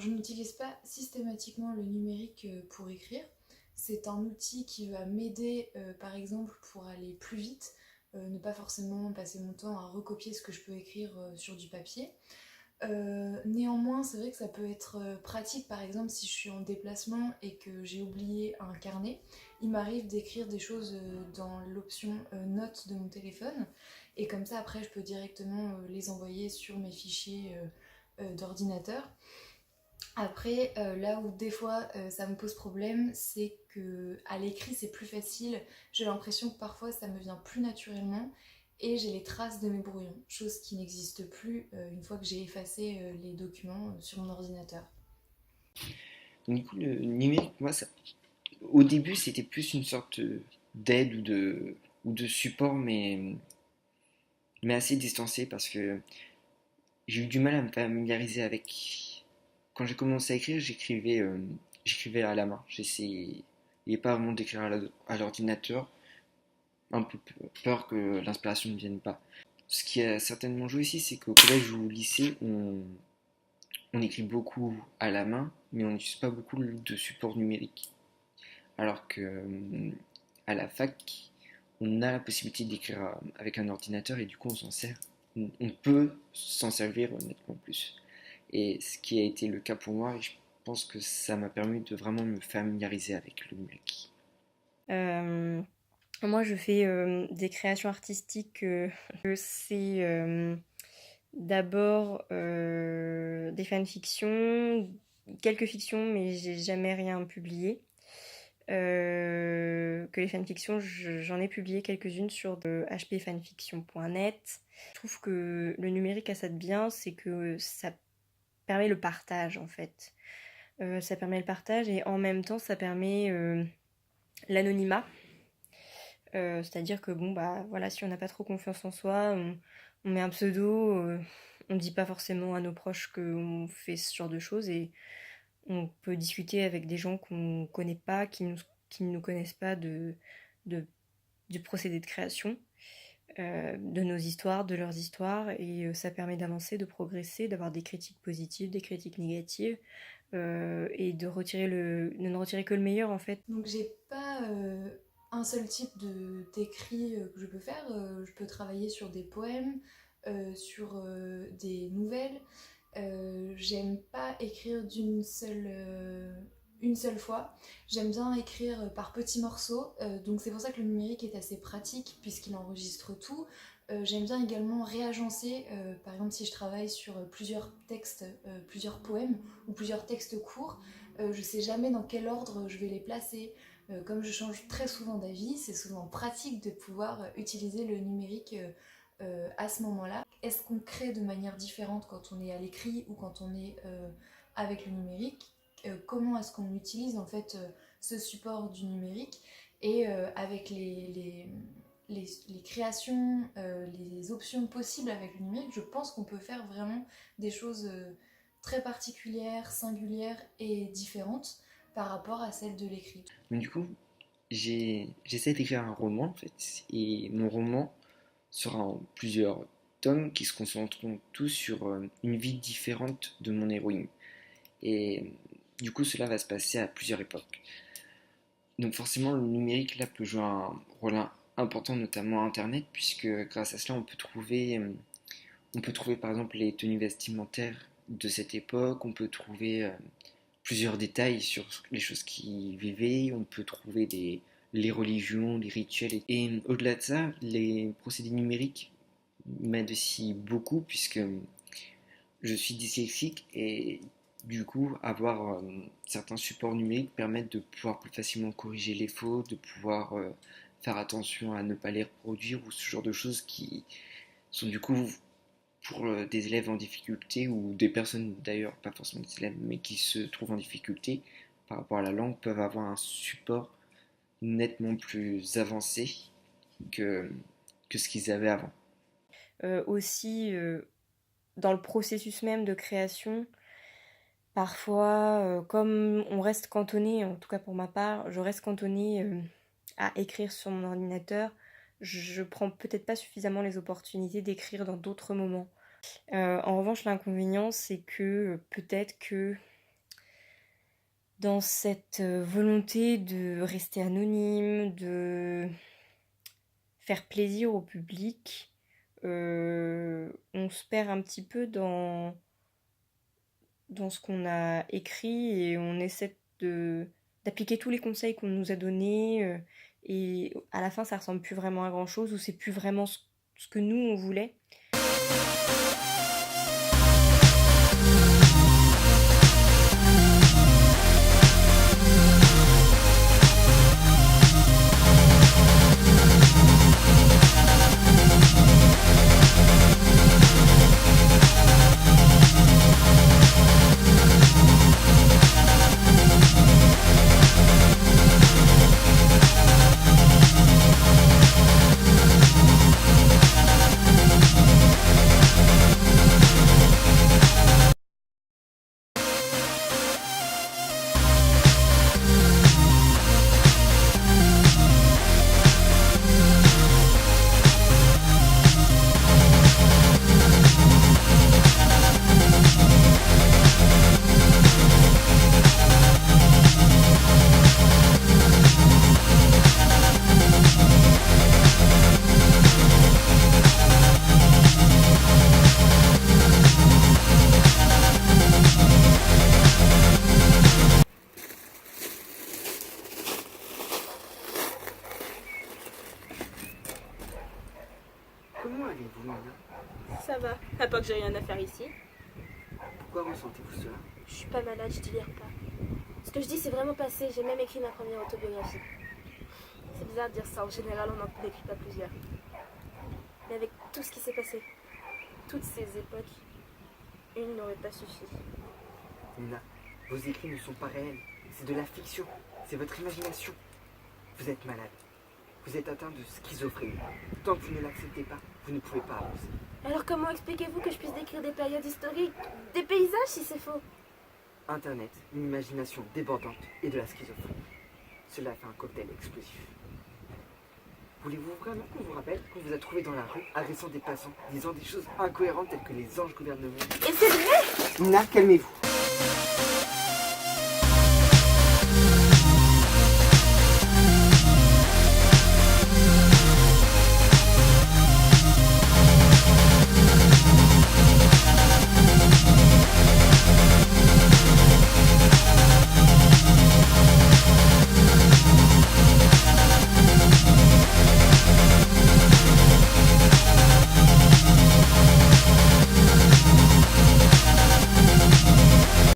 je n'utilise pas systématiquement le numérique pour écrire. C'est un outil qui va m'aider, par exemple, pour aller plus vite, ne pas forcément passer mon temps à recopier ce que je peux écrire sur du papier. Néanmoins, c'est vrai que ça peut être pratique, par exemple, si je suis en déplacement et que j'ai oublié un carnet. Il m'arrive d'écrire des choses dans l'option notes de mon téléphone, et comme ça, après, je peux directement les envoyer sur mes fichiers d'ordinateur. Après, là où des fois ça me pose problème, c'est que à l'écrit c'est plus facile. J'ai l'impression que parfois ça me vient plus naturellement et j'ai les traces de mes brouillons, chose qui n'existe plus une fois que j'ai effacé les documents sur mon ordinateur. Donc, du coup, le numérique, moi, au début, c'était plus une sorte d'aide ou de support, mais assez distancé parce que j'ai eu du mal à me familiariser avec. Quand j'ai commencé à écrire, j'écrivais à la main. J'essayais pas vraiment d'écrire à l'ordinateur, un peu peur que l'inspiration ne vienne pas. Ce qui a certainement joué ici, c'est qu'au collège ou au lycée, on écrit beaucoup à la main, mais on n'utilise pas beaucoup de support numérique. Alors que à la fac, on a la possibilité d'écrire avec un ordinateur et du coup on s'en sert. On peut s'en servir nettement plus. Et ce qui a été le cas pour moi, et je pense que ça m'a permis de vraiment me familiariser avec le numérique. Euh, Moi, je fais des créations artistiques. C'est d'abord des fanfictions, quelques fictions, mais j'ai jamais rien publié. Que les fanfictions, j'en ai publié quelques-unes sur hpfanfiction.net. Je trouve que le numérique a ça de bien, c'est que ça permet le partage en fait. Ça permet le partage et en même temps ça permet l'anonymat. C'est-à-dire que bon bah voilà, si on n'a pas trop confiance en soi, on met un pseudo, on dit pas forcément à nos proches qu'on fait ce genre de choses et on peut discuter avec des gens qu'on connaît pas, qui ne nous connaissent pas de, du procédé de création, de nos histoires, de leurs histoires, et ça permet d'avancer, de progresser, d'avoir des critiques positives, des critiques négatives, et de ne retirer que le meilleur en fait. Donc j'ai pas un seul type d'écrit que je peux faire. Je peux travailler sur des poèmes, sur des nouvelles. J'aime pas écrire une seule fois. J'aime bien écrire par petits morceaux. Donc c'est pour ça que le numérique est assez pratique puisqu'il enregistre tout. J'aime bien également réagencer. Par exemple, si je travaille sur plusieurs textes, plusieurs poèmes ou plusieurs textes courts, je sais jamais dans quel ordre je vais les placer. Comme je change très souvent d'avis, c'est souvent pratique de pouvoir utiliser le numérique à ce moment-là. Est-ce qu'on crée de manière différente quand on est à l'écrit ou quand on est avec le numérique? Comment est-ce qu'on utilise en fait ce support du numérique? Et avec les créations, les options possibles avec le numérique, je pense qu'on peut faire vraiment des choses très particulières, singulières et différentes par rapport à celles de l'écrit. Donc, du coup, j'essaie d'écrire un roman en fait, et mon roman sera en plusieurs tomes qui se concentreront tous sur une vie différente de mon héroïne. Et du coup, cela va se passer à plusieurs époques. Donc forcément, le numérique là peut jouer un rôle important, notamment à Internet, puisque grâce à cela, on peut trouver par exemple les tenues vestimentaires de cette époque, on peut trouver plusieurs détails sur les choses qui vivaient, on peut trouver les religions, les rituels, et au-delà de ça, les procédés numériques m'aident aussi beaucoup, puisque je suis dyslexique et du coup, avoir certains supports numériques permettent de pouvoir plus facilement corriger les fautes, de pouvoir faire attention à ne pas les reproduire ou ce genre de choses qui sont du coup pour des élèves en difficulté ou des personnes d'ailleurs, pas forcément des élèves, mais qui se trouvent en difficulté par rapport à la langue, peuvent avoir un support nettement plus avancé que, que ce qu'ils avaient avant. Aussi, dans le processus même de création, parfois, comme on reste cantonné, en tout cas pour ma part, je reste cantonnée à écrire sur mon ordinateur, je prends peut-être pas suffisamment les opportunités d'écrire dans d'autres moments. En revanche, l'inconvénient, c'est que peut-être que dans cette volonté de rester anonyme, de faire plaisir au public, on se perd un petit peu dans ce qu'on a écrit et on essaie d'appliquer tous les conseils qu'on nous a donnés et à la fin ça ressemble plus vraiment à grand chose ou c'est plus vraiment ce que nous on voulait. Comment allez-vous, Nina? Ça va, à part que j'ai rien à faire ici. Pourquoi ressentez-vous cela? Je suis pas malade, je délire pas. Ce que je dis, c'est vraiment passé. J'ai même écrit ma première autobiographie. C'est bizarre de dire ça, en général, on n'en écrit pas plusieurs. Mais avec tout ce qui s'est passé, toutes ces époques, une n'aurait pas suffi. Nina, vos écrits ne sont pas réels. C'est de la fiction. C'est votre imagination. Vous êtes malade. Vous êtes atteint de schizophrénie. Tant que vous ne l'acceptez pas, vous ne pouvez pas avancer. Alors comment expliquez-vous que je puisse décrire des périodes historiques, des paysages si c'est faux? Internet, une imagination débordante et de la schizophrénie. Cela fait un cocktail explosif. Voulez-vous vraiment qu'on vous rappelle qu'on vous a trouvé dans la rue, agressant des passants, disant des choses incohérentes telles que les anges gouvernent le monde? Et c'est vrai! Nina, calmez-vous.